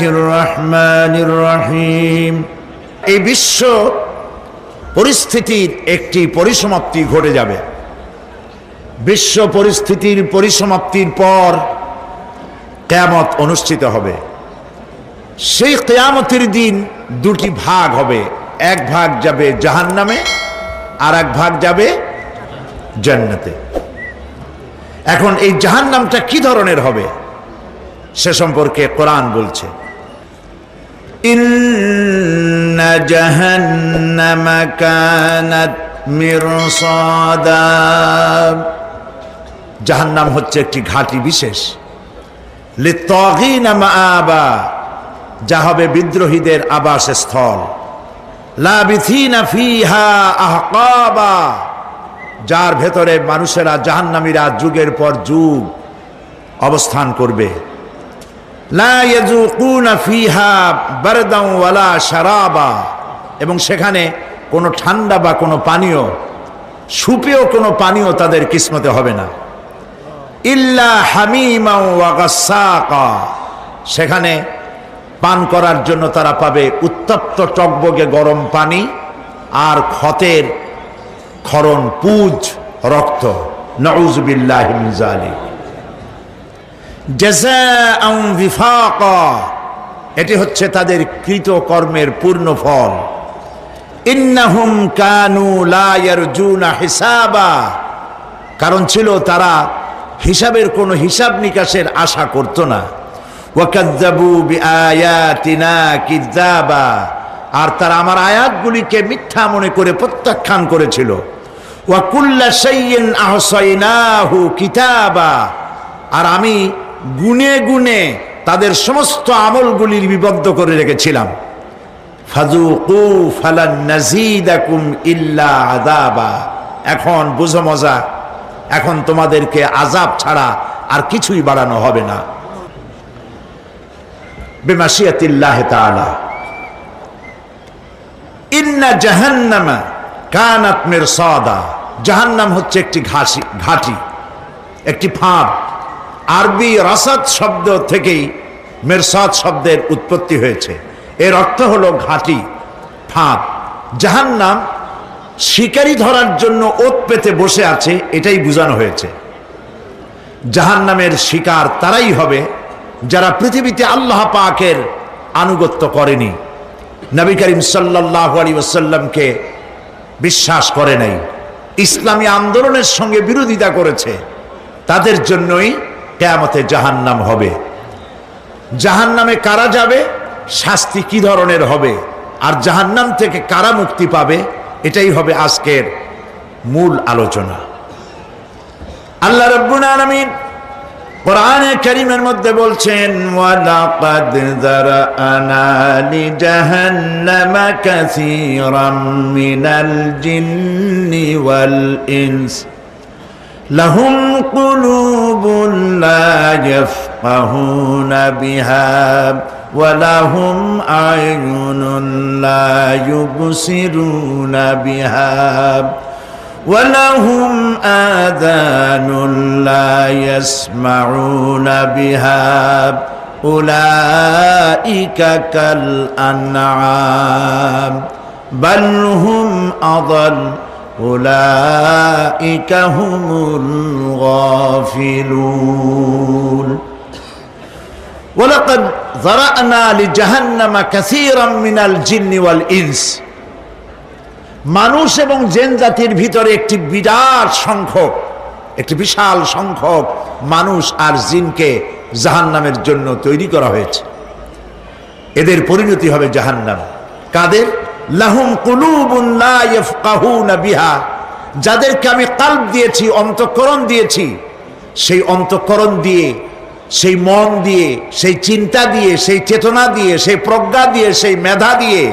বিসমিল্লাহির রহমানির রহিম। এই বিশ্ব পরিস্থিতির একটি পরিসমাপ্তি ঘটে যাবে। বিশ্ব পরিস্থিতির পরিসমাপ্তির পর কিয়ামত অনুষ্ঠিত হবে। সেই কিয়ামতের দিন দুটি ভাগ হবে, এক ভাগ যাবে জাহান্নামে আর এক ভাগ যাবে জান্নাতে। এখন এই জাহান্নামটা কি ধরনের হবে সে সম্পর্কে কোরআন বলছে, ইন্না জাহান্নামা কানাত মিরসাদা। জাহান্নাম হচ্ছে একটি ঘাঁটি বিশেষ, লিত্তাগিনা মাআবা, যা হবে বিদ্রোহীদের আবাসস্থল, লাবিথিনা ফিহা আহকাবা, যার ভেতরে মানুষেরা জাহান্নামীরা যুগের পর যুগ অবস্থান করবে। লা ইয়াযুকুনা ফিহা বারদান ওয়ালা শারাবা, এবং সেখানে কোনো ঠান্ডা বা কোনো পানীয়, সুপেয় কোনো পানীয় তাদের কিসমতে হবে না। ইল্লা হামিমা ওয়া গাসসাকা, সেখানে পান করার জন্য তারা পাবে উত্তপ্ত টকবগে গরম পানি আর ক্ষতের ক্ষরণ পুজ রক্ত। নাউযু বিল্লাহি মিন যালিক। জাযাআন বিফাকা, এটি হচ্ছে তাদের কৃত কর্মের পূর্ণ ফল। ইন্নাহুম কানু লা ইয়ারজুনা হিসাবা, কারণ ছিল তারা হিসাবের কোনো হিসাব নিকাশের আশা করত না। ওয়াকাযযাবু বিআয়াতিনা কিযাবা, আর তারা আমার আয়াতগুলিকে মিথ্যা মনে করে প্রত্যাখ্যান করেছিল। ওয়া কুল্লা শাইইন আহসাইনাহু কিতাবা, আর আমি গুনে গুনে তাদের সমস্ত আমলগুলি লিপিবদ্ধ করে রেখেছিলাম। ফাযুকু ফালান নাযীদাকুম ইল্লা আযাবা, এখন বুঝো মজা, এখন তোমাদেরকে আযাব ছাড়া আর কিছুই বাড়ানো হবে না। বিমাশিয়াতিল্লাহি তাআলা। ইন্না জাহান্নামা কানাত মিরসাদা, জাহান্নাম হচ্ছে একটি ঘাঁটি, একটি ফাঁদ। আরবি রাসাদ শব্দ থেকেই মিরসাদ শব্দের উৎপত্তি হয়েছে। এর অর্থ হলো ঘাঁটি, ফাঁদ। জাহান্নাম শিকারি ধরার জন্য ওত পেতে বসে আছে, এটাই বোঝানো হয়েছে। জাহান্নামের শিকার তারাই হবে যারা পৃথিবীতে আল্লাহ পাকের আনুগত্য করেনি, নবী করিম সাল্লাল্লাহু আলাইহি ওয়াসাল্লামকে বিশ্বাস করে নাই, ইসলামী আন্দোলনের সঙ্গে বিরোধিতা করেছে, তাদের জন্যই কিয়ামতে জাহান্নাম হবে। জাহান্নামে কারা যাবে, শাস্তি কি ধরনের হবে, আর জাহান্নাম থেকে কারা মুক্তি পাবে, এটাই হবে আজকের মূল আলোচনা। আল্লাহ রাব্বুল আলামিন কোরআনে কারীমের মধ্যে বলছেন, ওয়ালাকাদ যারানা লিজাহান্নামা কাসীরাম মিনাল জিন্নি ওয়াল ইনস লাহুম কুলুবুন লা ইয়াফকাহুনা বিহা ওয়া লাহুম আ'য়ুনুন লা ইউবসিরুনা বিহা وَلَهُمْ آذَانٌ لَا يَسْمَعُونَ بِهَا أُولَئِكَ كَالْأَنْعَامِ بَلْ هُمْ أَضَلُّ أُولَئِكَ هُمُ الْغَافِلُونَ وَلَقَدْ ذَرَأْنَا لِجَهَنَّمَ كَثِيرًا مِنَ الْجِنِّ وَالْإِنسِ, মানুষ এবং জিন জাতির ভিতরে একটি বিশাল সংখ্যক মানুষ আর জিনকে জাহান্নামের জন্য তৈরি করা হয়েছে। এদের পরিণতি হবে জাহান্নাম। কাদের? লাহুম কুলুবুন লা ইয়াফকাহুনা বিহা, যাদেরকে আমি কলব দিয়েছি, অন্তঃকরণ দিয়েছি, সেই অন্তঃকরণ দিয়ে, সেই মন দিয়ে, সেই চিন্তা দিয়ে, সেই চেতনা দিয়ে, সেই প্রজ্ঞা দিয়ে, সেই মেধা দিয়ে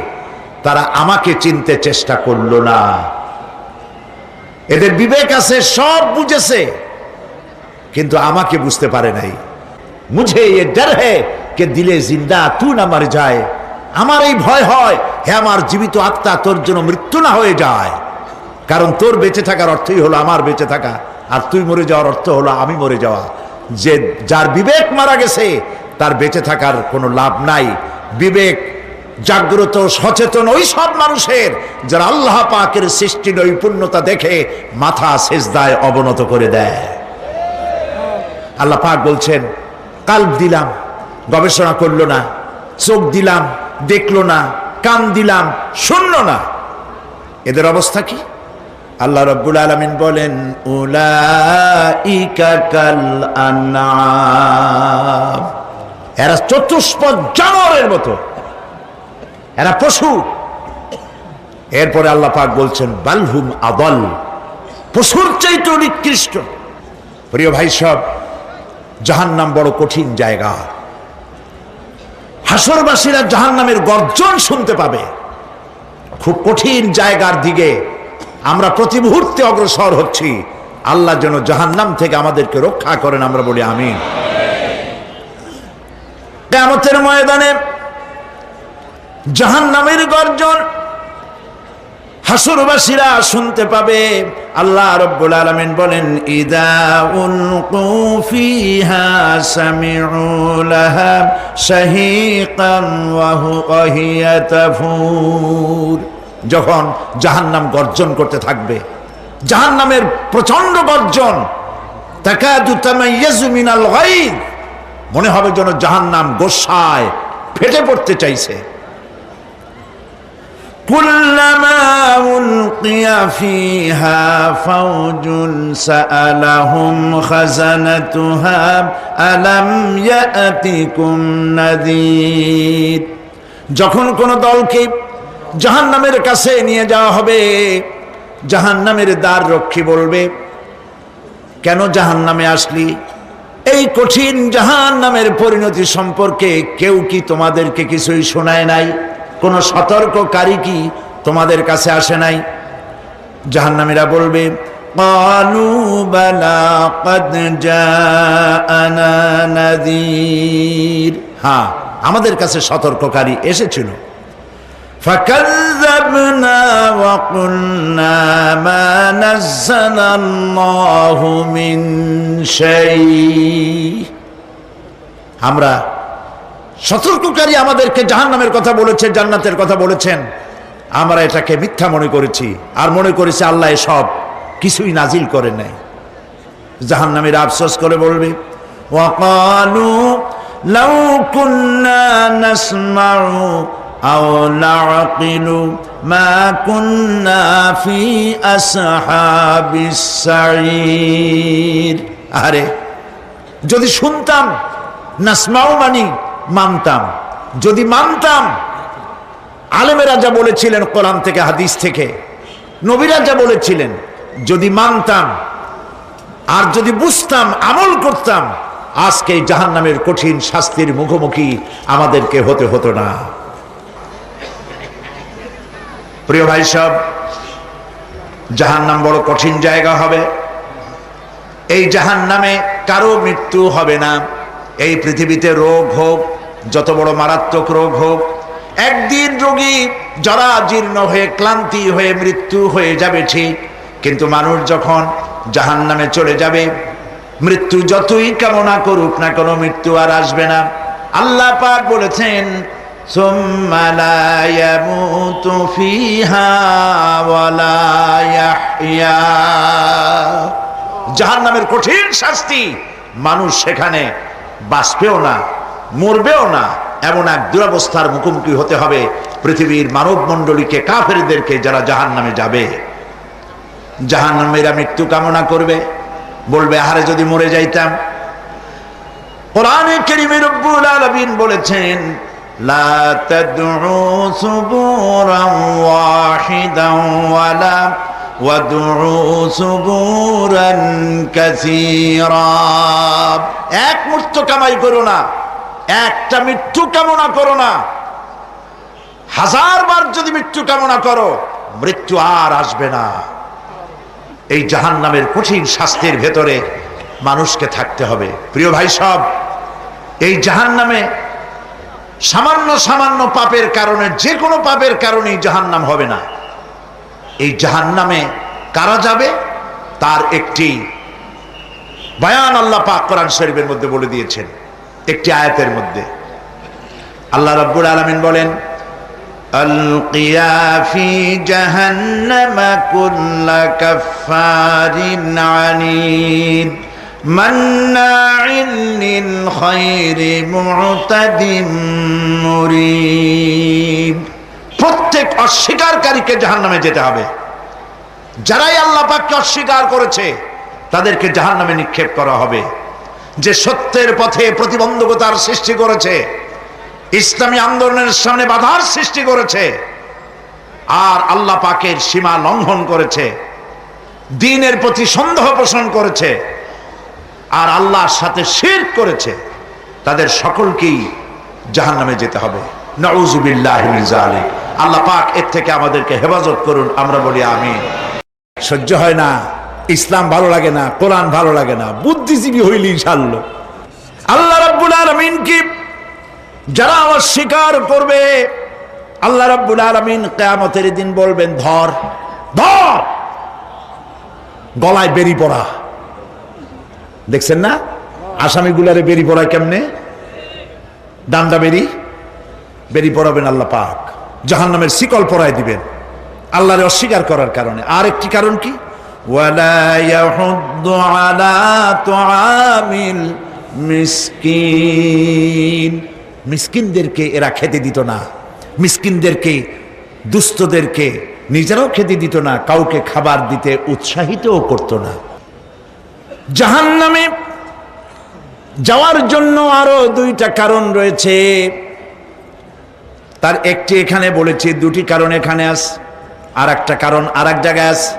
তারা আমাকে চিনতে চেষ্টা করলো না। এদের বিবেক আছে, সব বুঝেছে, কিন্তু আমাকে বুঝতে পারে নাই। মুঝে ये डर है कि दिले जिंदा तू ना मर जाए, আমার এই ভয় হয় হে আমার জীবিত আত্মা, তোর জন্য মৃত্যু না হয়ে যায়। কারণ তোর বেঁচে থাকার অর্থই হলো আমার বেঁচে থাকা, আর তুই মরে যাওয়ার অর্থ হলো আমি মরে যাওয়া। যে যার বিবেক মারা গেছে তার বেঁচে থাকার কোনো লাভ নাই। বিবেক জাগ্রত সচেতন ওই সব মানুষের যারা আল্লাহ পাকের সৃষ্টি নৈপুণ্যতা দেখে মাথা সেজদায় অবনত করে দেয়। আল্লাহ পাক বলছেন, কাল্ব দিলাম, গবেষণা করলো না, চোখ দিলাম, দেখলো না, কান দিলাম, শুনলো না, এদের অবস্থা কি? আল্লাহ রাব্বুল আলামিন বলেন, উলাইকা কাল আনআম, এরা চতুষ্পদ জানোয়ারের মতো, এরা পশু। এরপরে আল্লাহ পাক বলছেন, বালহুম আদাল, পশুর চাইতে নিকৃষ্ট। প্রিয় ভাই সব, জাহান্নাম বড় কঠিন জায়গা। হাসরবাসীরা জাহান্নামের গর্জন শুনতে পাবে। খুব কঠিন জায়গার দিকে আমরা প্রতি মুহূর্তে অগ্রসর হচ্ছি। আল্লাহ যেন জাহান্নাম থেকে আমাদেরকে রক্ষা করেন, আমরা বলি আমিন। কিয়ামতের ময়দানে জাহান্নামের গর্জন হাসরবাসীরা শুনতে পাবে। আল্লাহ রাব্বুল আলামিন বলেন, ইযা উলকু ফিহা সামিউ লাহা শাহীকান ওয়া হিয়া তাফুর, যখন জাহান্নাম গর্জন করতে থাকবে, জাহান্নামের প্রচন্ড গর্জন, তাকাদু তামাইয়াজু মিনাল গায়দ, মনে হবে যেন জাহান্নাম গোসায় ফেটে পড়তে চাইছে। কুল্লামা উলকিয়া ফিহা ফাওজুন সাআলাহুম খাজানাতুহা আলাম ইয়াতিকুম নাযীর, যখন কোন দলকে জাহান্নামের কাছে নিয়ে যাওয়া হবে, জাহান্নামের দ্বার রক্ষী বলবে, কেন জাহান্নামে আসলি? এই কঠিন জাহান্নামের পরিণতি সম্পর্কে কেউ কি তোমাদেরকে কিছুই শোনায় নাই? কোন সতর্ককারী কি তোমাদের কাছে আসে নাই? জাহান্নামীরা বলবে, ক্বালু বালা ক্বাদ জাআনা নাযীর, হ্যাঁ আমাদের কাছে সতর্ককারী এসেছিল। ফাকাযযাবনা ওয়া কুলনা মা নাযালাল্লাহু মিন শাই, আমরা সতর্ককারী আমাদেরকে জাহান্নামের কথা বলেছে, জান্নাতের কথা বলেছেন, আমরা এটাকে মিথ্যা মনে করেছি আর মনে করেছি আল্লাহ সব কিছুই নাজিল করে নাই। জাহান্নামীরা আফসোস করে বলবে, ওয়াকালু লাউ কুন্না নাসমাউ আও নাআকিলু মা কুন্না ফি আসহাবিস সাঈর, আরে যদি শুনতাম, নাসমাউ মানি মানতাম, যদি মানতাম, আলেমেরা যা বলেছিলেন কোরআন থেকে হাদিস থেকে, নবীরা যা বলেছিলেন, যদি মানতাম আর যদি বুঝতাম, আমল করতাম, আজকে জাহান্নামের কঠিন শাস্তির মুখোমুখি আমাদেরকে হতে হতো না। প্রিয় ভাই সব, জাহান্নাম বড় কঠিন জায়গা হবে। এই জাহান্নামে কারো মৃত্যু হবে না। এই পৃথিবীতে রোগ হোক, যত বড় মারাত্মক রোগ হোক, একদিন রোগী জরা জীর্ণ হয়ে ক্লান্তি হয়ে মৃত্যু হয়ে যাবে ঠিক, কিন্তু মানুষ যখন জাহান্নামে চলে যাবে, মৃত্যু যতই কামনা করুক না, কোনো মৃত্যু আর আসবে না। আল্লাহ পাক বলেছেন, সুম্মা লা ইয়ামুতু ফিহা ওয়া লা ইয়াহইয়া, জাহান্নামের কঠিন শাস্তি, মানুষ সেখানে বাঁচবেও না, মরবেও না, এমন এক দুরবস্থার মুখোমুখি হতে হবে পৃথিবীর মানব মণ্ডলীকে, কাফেরদেরকে, যারা জাহান্নামে যাবে। জাহান্নামীরা মৃত্যু কামনা করবে, বলবে, আরে যদি মরে যাইতাম। কোরআনে কারীমে রব্বুল আলামিন বলেছেন, লা তাদউ সুবুরান ওয়াহিদান ওয়ালা ওয়াদউ সুবুরান কাসীরা, এক মৃত্যু কামাই করো না, একটা মৃত্যু কামনা করো না, 1000 বার যদি মৃত্যু কামনা করো, মৃত্যু আর আসবে না। এই জাহান্নামের কঠিন শাস্তির ভেতরে মানুষকে থাকতে হবে। প্রিয় ভাই সব, এই জাহান্নামে সামান্য সামান্য পাপের কারণে, যে কোনো পাপের কারণেই জাহান্নাম হবে না। এই জাহান্নামে কারা যাবে তার একটি বয়ান আল্লাহ পাক কোরআন শরীফের মধ্যে বলে দিয়েছেন। একটি আয়াতের মধ্যে আল্লাহ রাব্বুল আলামিন বলেন, আলকিয়া ফি জাহান্নামা কুল্লা কাফফারিন আনিদ মান্নাইন লিল খায়রি মু'তাদিম মুরিব। প্রত্যেক অস্বীকারীকে জাহান্নামে যেতে হবে। যারাই আল্লাহ পাককে অস্বীকার করেছে তাদেরকে জাহান্নামে নিক্ষেপ করা হবে। যে সত্যের পথে প্রতিবন্ধকতার সৃষ্টি করেছে, ইসলামী আন্দোলনের সামনে বাধার সৃষ্টি করেছে, আর আল্লাহ পাকের সীমা লঙ্ঘন করেছে, দ্বীনের প্রতি সন্দেহ পোষণ করেছে, আর আল্লাহর সাথে শিরক করেছে, তাদের সকলকেই জাহান্নামে যেতে হবে। নাউযুবিল্লাহি মিন যালিক। আল্লাহ পাক এর থেকে আমাদেরকে হেফাজত করুন। আমরা বলি আমিন। সহ্য হয় না, ইসলাম ভালো লাগে না, কোরআন ভালো লাগে না, বুদ্ধিজীবী হইলি ইনশাআল্লাহ। আল্লাহ রাব্বুল আলামিন কি যারা অস্বীকার করবে, আল্লাহ রাব্বুল আলামিন কিয়ামতের দিন বলবেন, ধর ধর, গলায় বেরি পড়া। দেখছেন না আসামিগুলারে বেরি পড়ায় কেমনে? ডান্ডা বেরি পড়াবেন আল্লাহ পাক, জাহান্নামের শিকল পরায় দিবেন আল্লাহরে অস্বীকার করার কারণে। আর একটি কারণ কি? ওয়ালা ইয়াহুদ্দু আলা তুআমিল মিসকিন। মিসকিনদেরকে এরা খেতে দিত না, মিসকিনদেরকে, দুস্থদেরকে নিজেরাও খেতে দিত না, কাউকে খাবার দিতে উৎসাহিতও করত না। জাহান্নামে যাওয়ার জন্য আরো দুইটা কারণ রয়েছে, তার একটি এখানে বলেছি, দুটি কারণ এখানে আছে, আর একটা কারণ আর এক জায়গায় আছে।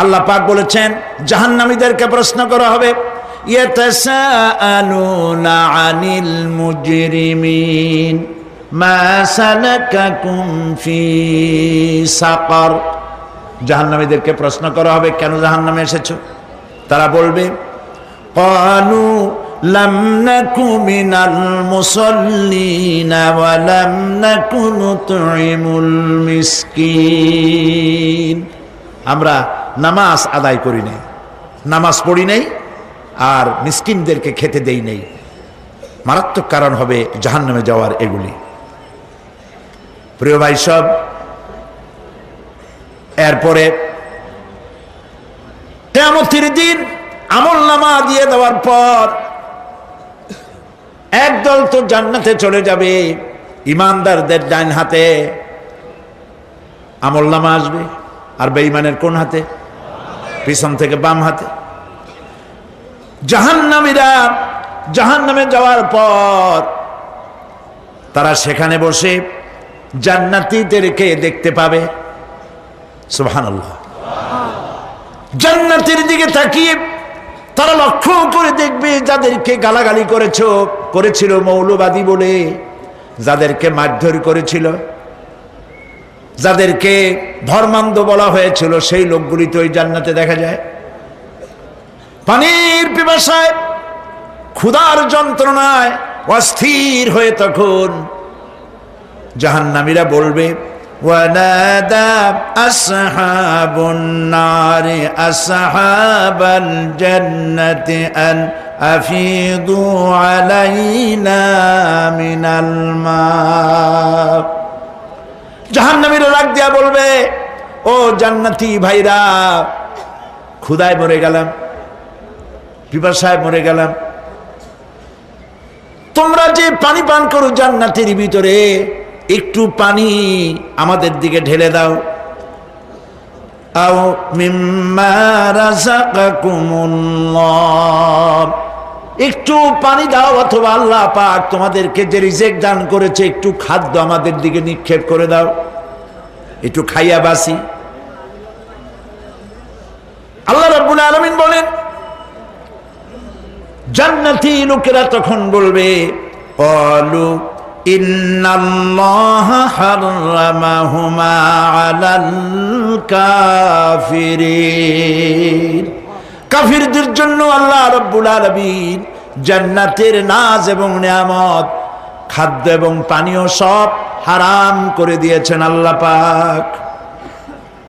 আল্লাহ পাক বলেছেন জাহান্নামীদেরকে প্রশ্ন করা হবে, ইয়াতাসাআলুনা আনিল মুজরিমিন মা সালাকাকুম ফি সাকার। জাহান্নামীদেরকে প্রশ্ন করা হবে, কেন জাহান্নামে এসেছো? তারা বলবে, ক্বালু লাম নাকু মিনাল মুসাল্লিনা ওয়া লাম নাকু নুতঈমুল মিসকিন। আমরা নামাজ আদায় করি নাই, নামাজ পড়ি নাই, আর মিসকিনদেরকে খেতে দেই নাই। মারাত্মক কারণ হবে জাহান্নামে যাওয়ার এগুলি। প্রিয় ভাই সব, এরপরে কিয়ামতের দিন আমলনামা দিয়ে দেওয়ার পর একদল তো জান্নাতে চলে যাবে, ইমানদারদের ডান হাতে আমলনামা আসবে, আর বেঈমানের কোন হাতে? পিছন থেকে বাম হাতে। জাহান্নামীরা জাহান্নামে যাওয়ার পর তারা সেখানে বসে জান্নাতীদেরকে দেখতে পাবে। সুবহানাল্লাহ। জান্নাতের দিকে তাকিয়ে তারা লক্ষ্য করে দেখবে যাদেরকে গালাগালি করেছিল মৌলবাদী বলে, যাদেরকে মারধর করেছিল, যাদেরকে ধর্মান্ধ বলা হয়েছিল, সেই লোকগুলি তো ওই জান্নাতে দেখা যায়। পানির পিপাসায়, ক্ষুধার যন্ত্রণায় অস্থির হয়ে তখন জাহান্নামীরা বলবে, ওয়ানাদা আসহাবুন নারি আসহাবাল জান্নাতি আন আফিদু আলাইনা মিনাল মা। জাহান্নামীরা রাগ দিয়া বলবে, ও জান্নাতি ভাইরা, ক্ষুধায় মরে গেলাম, পিপাসায় মরে গেলাম, তোমরা যে পানি পান করো জান্নাতের ভিতরে, একটু পানি আমাদের দিকে ঢেলে দাও। আও মিম্মা রাযাকাকুমুল্লাহ, একটু পানি দাও, অথবা আল্লাহ পাক তোমাদেরকে যে রিজিক দান করেছে একটু খাদ্য আমাদের দিকে নিক্ষেপ করে দাও, একটু খাইয়া বাসি। আল্লাহ রাব্বুল আলামিন বলেন, জান্নাতি লোকেরা তখন বলবে, ক্বালু ইন্নাল্লাহা হাররামাহুমা আলাল কাফিরিন। কাফিরদের জন্য আল্লাহ রাব্বুল আলামিন জান্নাতের নাজ এবং নিয়ামত, খাদ্য এবং পানীয় সব হারাম করে দিয়েছেন আল্লাহ পাক।